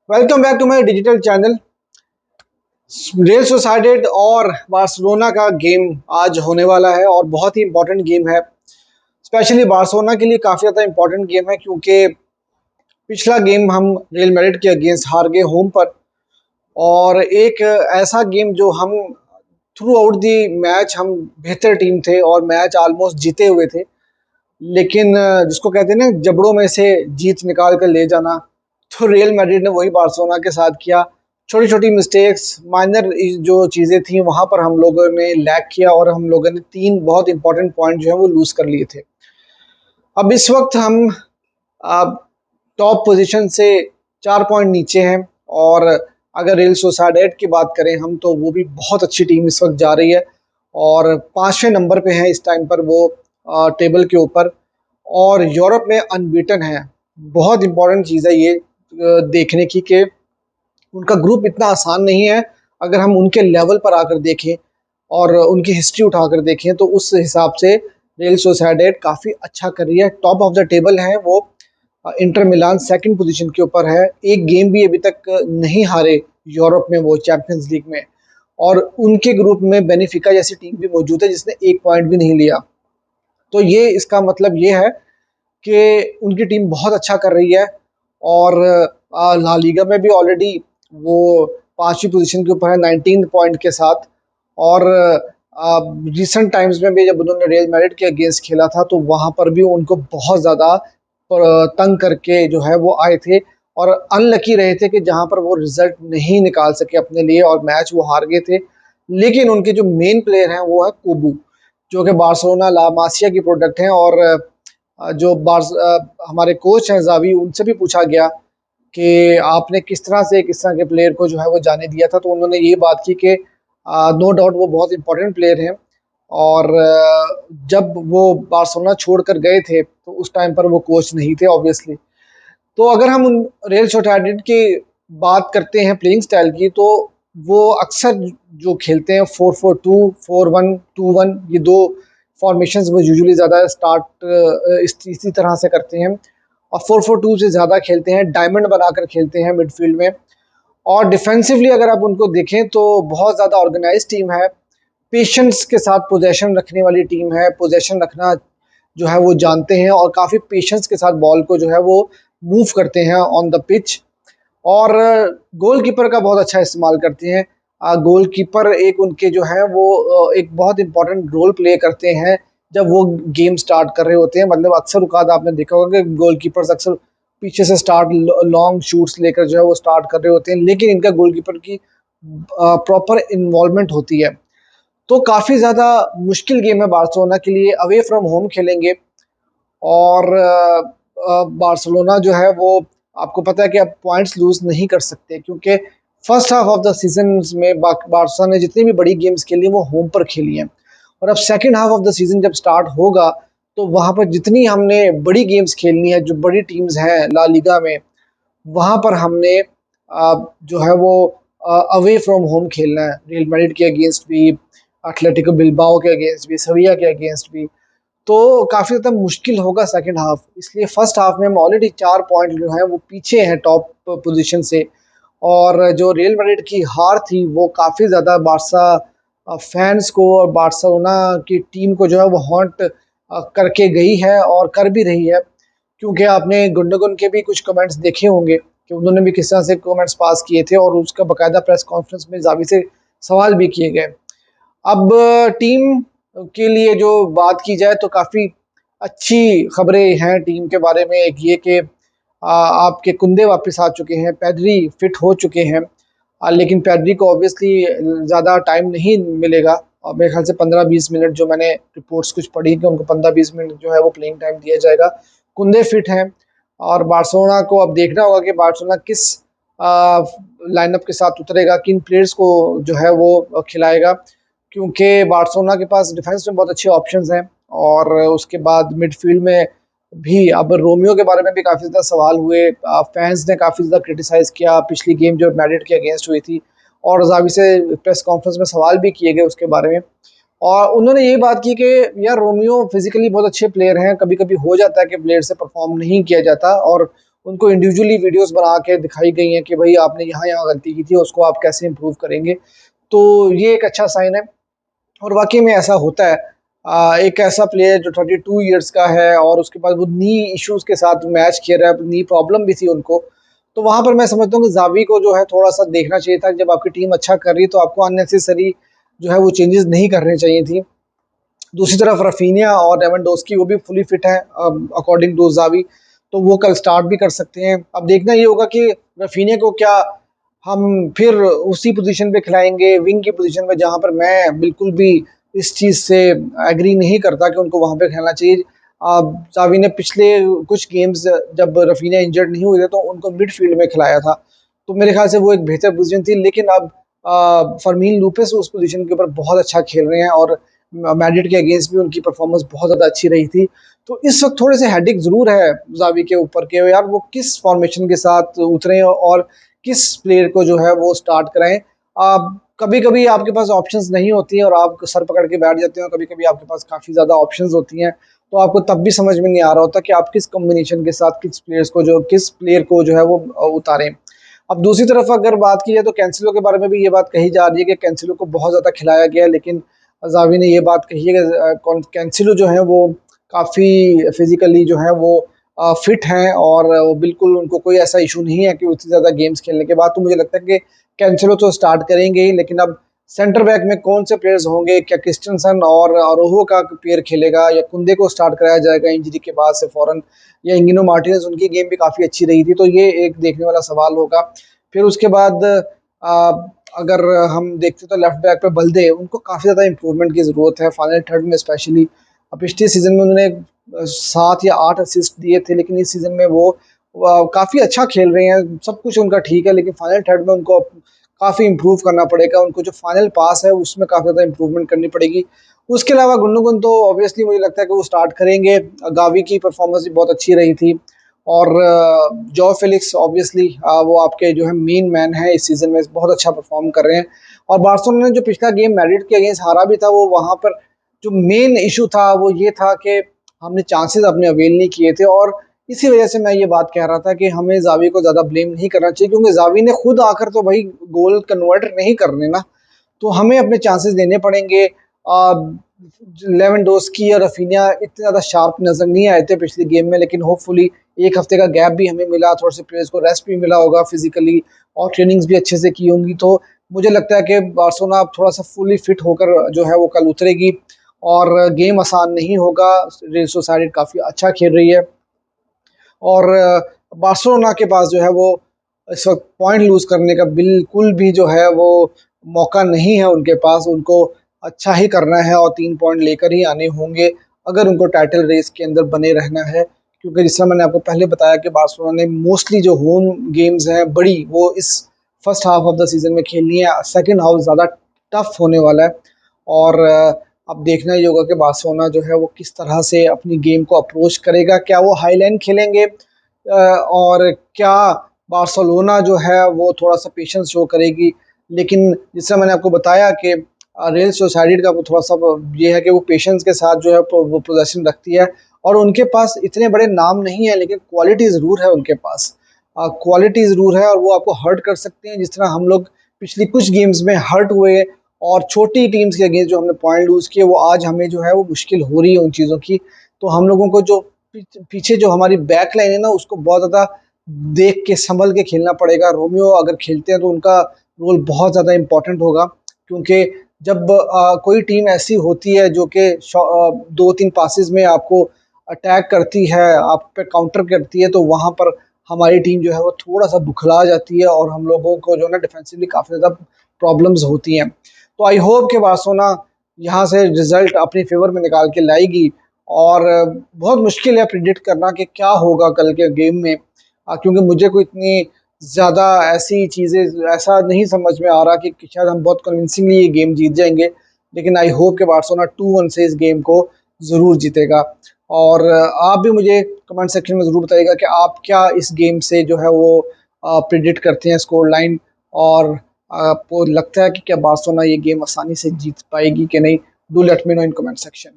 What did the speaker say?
Welcome back to my digital channel. Real Sociedad और Barcelona का game आज होने वाला है और बहुत ही इंपॉर्टेंट गेम है। स्पेशली बार्सिलोना के लिए काफ़ी ज़्यादा इंपॉर्टेंट गेम है क्योंकि पिछला गेम हम रियल मैड्रिड के अगेंस्ट हार गए होम पर। और एक ऐसा गेम जो हम थ्रू आउट दी मैच हम बेहतर टीम थे और मैच ऑलमोस्ट जीते हुए थे, लेकिन जिसको कहते हैं ना जबड़ों में से जीत निकाल कर ले जाना, तो रियल मैड्रिड ने वही बार्सिलोना के साथ किया। छोटी छोटी मिस्टेक्स, माइनर जो चीज़ें थी वहाँ पर हम लोगों ने लैक किया और हम लोगों ने 3 बहुत इंपॉर्टेंट पॉइंट जो है वो लूज़ कर लिए थे। अब इस वक्त हम टॉप पोजीशन से 4 पॉइंट नीचे हैं और अगर रियल सोसाइडेड की बात करें हम, तो वो भी बहुत अच्छी टीम इस वक्त जा रही है और 5वें नंबर पे है इस टाइम पर वो टेबल के ऊपर, और यूरोप में अनबीटन है। बहुत इंपॉर्टेंट चीज़ है ये देखने की कि उनका ग्रुप इतना आसान नहीं है। अगर हम उनके लेवल पर आकर देखें और उनकी हिस्ट्री उठाकर देखें तो उस हिसाब से रियल सोसाइडेड काफ़ी अच्छा कर रही है। टॉप ऑफ द टेबल है वो। इंटर मिलान सेकंड पोजीशन के ऊपर है, एक गेम भी अभी तक नहीं हारे यूरोप में वो चैंपियंस लीग में। और उनके ग्रुप में बेनिफिका जैसी टीम भी मौजूद है जिसने एक पॉइंट भी नहीं लिया। तो ये इसका मतलब ये है कि उनकी टीम बहुत अच्छा कर रही है। और ला लीगा में भी ऑलरेडी वो 5वीं पोजीशन के ऊपर है 19 पॉइंट के साथ। और रिसेंट टाइम्स में भी जब उन्होंने रियल मैड्रिड के अगेंस्ट खेला था तो वहाँ पर भी उनको बहुत ज़्यादा तंग करके जो है वो आए थे और अनलकी रहे थे कि जहाँ पर वो रिजल्ट नहीं निकाल सके अपने लिए और मैच वो हार गए थे। लेकिन उनके जो मेन प्लेयर हैं वो है कोबू, जो कि बार्सिलोना ला मासिया की प्रोडक्ट हैं। और हमारे कोच हैं जावी, उनसे भी पूछा गया कि आपने किस तरह के प्लेयर को जो है वो जाने दिया था, तो उन्होंने ये बात की कि नो डाउट वो बहुत इंपॉर्टेंट प्लेयर हैं। और जब वो बार्सिलोना छोड़कर गए थे तो उस टाइम पर वो कोच नहीं थे ऑब्वियसली। तो अगर हम उन रियल सोसाइडेड की बात करते हैं प्लेइंग स्टाइल की, तो वो अक्सर जो खेलते हैं 4-4-2, 4-1-2-1, ये दो फॉर्मेशंस वो यूजुअली ज़्यादा स्टार्ट इसी तरह से करते हैं। और 4-4-2 से ज़्यादा खेलते हैं, डायमंड बनाकर खेलते हैं मिडफील्ड में। और डिफेंसिवली अगर आप उनको देखें तो बहुत ज़्यादा ऑर्गेनाइज टीम है, पेशेंस के साथ पोजेशन रखने वाली टीम है। पोजेशन रखना जो है वो जानते हैं और काफ़ी पेशेंस के साथ बॉल को जो है वो मूव करते हैं ऑन द पिच। और गोलकीपर का बहुत अच्छा इस्तेमाल करते हैं। गोलकीपर एक उनके जो है वो एक बहुत इंपॉर्टेंट रोल प्ले करते हैं जब वो गेम स्टार्ट कर रहे होते हैं। मतलब अक्सर औकात आपने देखा होगा कि गोलकीपर्स अक्सर पीछे से स्टार्ट लॉन्ग शूट्स लेकर जो है वो स्टार्ट कर रहे होते हैं, लेकिन इनका गोलकीपर की प्रॉपर इन्वॉल्वमेंट होती है। तो काफ़ी ज़्यादा मुश्किल गेम है बार्सिलोना के लिए, अवे फ्रॉम होम खेलेंगे। और बार्सिलोना जो है वो, आपको पता है कि अब पॉइंट्स लूज नहीं कर सकते क्योंकि first half of the season में बार्सा ने जितनी भी बड़ी गेम्स खेली वो होम पर खेली हैं। और अब second half of the season जब स्टार्ट होगा तो वहाँ पर जितनी हमने बड़ी गेम्स खेलनी है, जो बड़ी टीम्स हैं ला लीगा में, वहाँ पर हमने जो है वो अवे फ्रॉम होम खेलना है। रियल मैड्रिड के अगेंस्ट भी, एटलेटिको बिल्बाओ के अगेंस्ट भी, सेविया के अगेंस्ट भी। तो काफ़ी ज़्यादा मुश्किल होगा सेकंड हाफ, इसलिए फर्स्ट हाफ में हम ऑलरेडी 4 पॉइंट जो है वो पीछे हैं टॉप पोजीशन से। और जो रियल मैड्रिड की हार थी वो काफ़ी ज़्यादा बार्सा फैंस को और बार्सिलोना की टीम को जो है वो हॉन्ट करके गई है और कर भी रही है। क्योंकि आपने गुंडोगन के भी कुछ कमेंट्स देखे होंगे कि उन्होंने भी किस तरह से कमेंट्स पास किए थे और उसका बाकायदा प्रेस कॉन्फ्रेंस में जावी से सवाल भी किए गए। अब टीम के लिए जो बात की जाए तो काफ़ी अच्छी खबरें हैं टीम के बारे में। एक ये कि आपके कुंदे वापस आ चुके हैं, पैड्री फिट हो चुके हैं। लेकिन पैड्री को ऑब्वियसली ज़्यादा टाइम नहीं मिलेगा और मेरे ख्याल से 15-20 मिनट, जो मैंने रिपोर्ट्स कुछ पढ़ी कि उनको 15-20 मिनट जो है वो प्लेइंग टाइम दिया जाएगा। कुंदे फिट हैं और बार्सिलोना को अब देखना होगा कि बार्सिलोना किस लाइनअप के साथ उतरेगा, किन प्लेयर्स को जो है वो खिलाएगा। क्योंकि बार्सिलोना के पास डिफेंस में बहुत अच्छे ऑप्शंस हैं और उसके बाद मिडफील्ड में भी अब रोमियो के बारे में भी काफ़ी ज़्यादा सवाल हुए। फैंस ने काफ़ी ज़्यादा क्रिटिसाइज़ किया पिछली गेम जो मैड्रिड के अगेंस्ट हुई थी, और जावी से प्रेस कॉन्फ्रेंस में सवाल भी किए गए उसके बारे में। और उन्होंने ये बात की कि यार रोमियो फिजिकली बहुत अच्छे प्लेयर हैं, कभी कभी हो जाता है कि प्लेयर से परफॉर्म नहीं किया जाता और उनको इंडिविजुअली वीडियोस बना के दिखाई गई हैं कि भाई आपने यहाँ यहाँ गलती की थी, उसको आप कैसे इम्प्रूव करेंगे। तो ये एक अच्छा साइन है और वाकई में ऐसा होता है। एक ऐसा प्लेयर जो 32 ईयर्स का है और उसके बाद वो नी इश्यूज के साथ मैच खेल रहा है, नी प्रॉब्लम भी थी उनको, तो वहां पर मैं समझता हूँ कि जावी को जो है थोड़ा सा देखना चाहिए था। जब आपकी टीम अच्छा कर रही है तो आपको अननेसेसरी जो है वो चेंजेस नहीं करने चाहिए थी। दूसरी तरफ रफीनिया और लेवेंडोस्की वो भी फुली फिट है अकॉर्डिंग टू जावी, तो वो कल स्टार्ट भी कर सकते हैं। अब देखना ये होगा कि रफीनिया को क्या हम फिर उसी पोजीशन पे खिलाएंगे, विंग की पोजीशन पे, जहां पर मैं बिल्कुल भी इस चीज से एग्री नहीं करता कि उनको वहां पे खेलना चाहिए। जावी ने पिछले कुछ गेम्स जब रफीनिया इंजर्ड नहीं हुए थे तो उनको मिडफील्ड में खिलाया था, तो मेरे ख्याल से वो एक बेहतर पोजीशन थी। लेकिन अब फरमीन लूपेस उस पोजीशन के ऊपर बहुत अच्छा खेल रहे हैं और मैड्रिड के अगेंस्ट भी उनकी परफॉर्मेंस बहुत ज़्यादा अच्छी रही थी। तो इस वक्त थोड़े से हेडिक ज़रूर है जावी के ऊपर के यार वो किस फॉर्मेशन के साथ उतरे और किस प्लेयर को जो है वो स्टार्ट कराएं। कभी कभी आपके पास ऑप्शंस नहीं होती हैं और आप सर पकड़ के बैठ जाते हैं, कभी कभी आपके पास काफ़ी ज़्यादा ऑप्शंस होती हैं, तो आपको तब भी समझ में नहीं आ रहा होता कि आप किस कॉम्बिनेशन के साथ किस प्लेयर को जो है वो उतारें। अब दूसरी तरफ अगर बात की जाए तो कैंसिलो के बारे में भी ये बात कही जा रही है कि कैंसिलो को बहुत ज़्यादा खिलाया गया, लेकिन जावी ने ये बात कही है कि कैंसिलो जो है वो काफ़ी फिजिकली जो है वो फिट हैं और वो बिल्कुल उनको कोई ऐसा इशू नहीं है कि उतनी ज़्यादा गेम्स खेलने के बाद। तो मुझे लगता है कि कैंसिलो तो स्टार्ट करेंगे ही, लेकिन अब सेंटर बैक में कौन से प्लेयर्स होंगे, क्या क्रिस्टनसन और अरोहो का पेयर खेलेगा या कुंदे को स्टार्ट कराया जाएगा इंजरी के बाद से फौरन, या इंगिनो मार्टिनेज, उनकी गेम भी काफ़ी अच्छी रही थी, तो ये एक देखने वाला सवाल होगा। फिर उसके बाद अगर हम देखते तो लेफ्ट बैक पे बल्दे, उनको काफ़ी ज़्यादा इंप्रूवमेंट की ज़रूरत है फाइनल थर्ड में स्पेशली। अब पिछले सीज़न में उन्होंने 7 या 8 असिस्ट दिए थे, लेकिन इस सीज़न में वो काफ़ी अच्छा खेल रहे हैं, सब कुछ उनका ठीक है, लेकिन फाइनल थर्ड में उनको काफ़ी इम्प्रूव करना पड़ेगा। उनको जो फाइनल पास है उसमें काफ़ी ज़्यादा इम्प्रूवमेंट करनी पड़ेगी। उसके अलावा गुंडोगन तो ऑब्वियसली मुझे लगता है कि वो स्टार्ट करेंगे। गावी की परफॉर्मेंस भी बहुत अच्छी रही थी और जॉ फेलिक्स ऑब्वियसली वो आपके जो है मेन मैन है इस सीज़न में, बहुत अच्छा परफॉर्म कर रहे हैं। और बार्सिलोना ने जो पिछला गेम मैड्रिड के अगेंस्ट हारा भी था, वो वहाँ पर जो मेन इशू था वो ये था कि हमने चांसेस अपने अवेल नहीं किए थे, और इसी वजह से मैं ये बात कह रहा था कि हमें जावी को ज़्यादा ब्लेम नहीं करना चाहिए, क्योंकि जावी ने खुद आकर तो भाई गोल कन्वर्ट नहीं करने ना, तो हमें अपने चांसेस देने पड़ेंगे। लेवेंडोस्की और रफीनिया इतने ज़्यादा शार्प नज़र नहीं आए थे पिछले गेम में, लेकिन होपफुली एक हफ्ते का गैप भी हमें मिला, थोड़े से प्लेयर्स को रेस्ट भी मिला होगा फिजिकली और ट्रेनिंग्स भी अच्छे से की होंगी, तो मुझे लगता है कि बार्सिलोना अब थोड़ा सा फुली फिट होकर जो है वो कल उतरेगी और गेम आसान नहीं होगा। रियल सोसाइटी काफ़ी अच्छा खेल रही है और बार्सिलोना के पास जो है वो इस वक्त पॉइंट लूज करने का बिल्कुल भी जो है वो मौका नहीं है उनके पास। उनको अच्छा ही करना है और 3 पॉइंट लेकर ही आने होंगे अगर उनको टाइटल रेस के अंदर बने रहना है, क्योंकि जिस तरह मैंने आपको पहले बताया कि बार्सिलोना ने मोस्टली जो होम गेम्स हैं बड़ी, वो इस first half of the season में खेलनी है, सेकेंड हाफ ज़्यादा टफ होने वाला है। और अब देखना ही होगा कि बार्सिलोना जो है वो किस तरह से अपनी गेम को अप्रोच करेगा, क्या वो हाई लाइन खेलेंगे और क्या बार्सिलोना जो है वो थोड़ा सा पेशेंस शो करेगी। लेकिन जिससे मैंने आपको बताया कि रियल सोसाइटी का वो थोड़ा सा ये है कि वो पेशेंस के साथ जो है वो पोजीशन रखती है और उनके पास इतने बड़े नाम नहीं है, लेकिन क्वालिटी ज़रूर है उनके पास, क्वालिटी ज़रूर है और वो आपको हर्ट कर सकते हैं, जिस तरह हम लोग पिछली कुछ गेम्स में हर्ट हुए और छोटी टीम्स के अगेंस्ट जो हमने पॉइंट लूज़ किए, वो आज हमें जो है वो मुश्किल हो रही है उन चीज़ों की। तो हम लोगों को जो पीछे जो हमारी बैक लाइन है ना, उसको बहुत ज़्यादा देख के संभल के खेलना पड़ेगा। रोमियो अगर खेलते हैं तो उनका रोल बहुत ज़्यादा इम्पोर्टेंट होगा, क्योंकि जब कोई टीम ऐसी होती है जो कि 2-3 पासेस में आपको अटैक करती है, आप पे काउंटर करती है, तो वहाँ पर हमारी टीम जो है वो थोड़ा सा बुखला जाती है और हम लोगों को जो है ना डिफेंसिवली काफ़ी ज़्यादा प्रॉब्लम्स होती हैं। तो आई होप कि बार्सिलोना यहाँ से रिजल्ट अपने फेवर में निकाल के लाएगी और बहुत मुश्किल है प्रिडिक्ट करना कि क्या होगा कल के गेम में, क्योंकि मुझे कोई इतनी ज़्यादा ऐसी चीज़ें ऐसा नहीं समझ में आ रहा कि शायद हम बहुत कन्विंसिंगली ये गेम जीत जाएंगे, लेकिन आई होप कि बार्सिलोना 2-1 से इस गेम को ज़रूर जीतेगा। और आप भी मुझे कमेंट सेक्शन में ज़रूर बताइएगा कि आप क्या इस गेम से जो है वो प्रिडिक्ट करते हैं स्कोर लाइन, और आपको लगता है कि क्या बार्सिलोना ये गेम आसानी से जीत पाएगी कि नहीं। Do let me know in comment section.